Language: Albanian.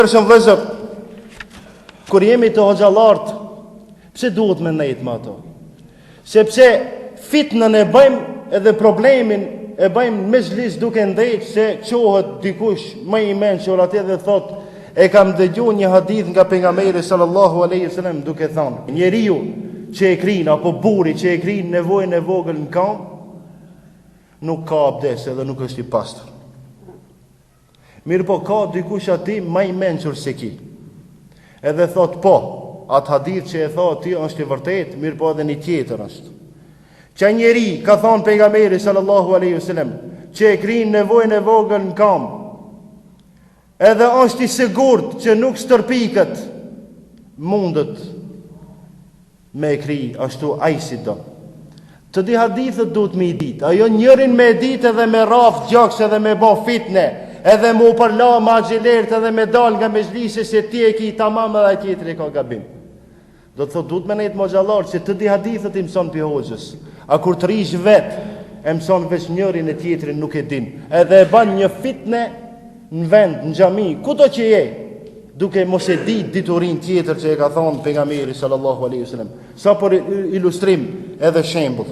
Shumë vëllezër, kur jemi të hoxhallart, pse duhet me nejt me ato? Sepse fitnën e bëjmë edhe problemin e bëjmë me zhlis duke ndejt se qohet dikush më i mençur atje dhe thot e kam dëgjuar një hadith nga pejgamberi sallallahu alaihi wasallam duke thënë njeriu që e krin apo burri që e krin nevojën e vogël në kam nuk ka abdes edhe nuk është i pastër. Mirë po ka dikush aty më i mençur se ki. Edhe thot po, atë hadith që e thot ti është i vërtet, mirë po edhe një tjetër është. Që njeri, ka thonë pejgamberi sallallahu alaihi wasallam, që e krin nevojën e vogël në kam, edhe është i sigurt që nuk stërpiket, mundet me e kri ashtu ai si do. Të di hadithët duhet me i ditë, ajo njërin me ditë edhe me raf gjaks edhe me bo fitne, edhe mu përla ma gjilerët edhe me dal nga me zhlisë se ti e ki tamam edhe tjetëri ka gabim. Do të thot, duhet me nejtë moxhallar që të di hadithët i mëson për hoxhës. A kur të rish vetë, e mëson veç njërin e tjetërin nuk e din. Edhe e ban një fitne në vend, në xhami, kudo që je, duke mos e ditë diturin tjetër që e ka thonë pejgamberi sallallahu alaihi wasallam. Sa për ilustrim edhe shembull.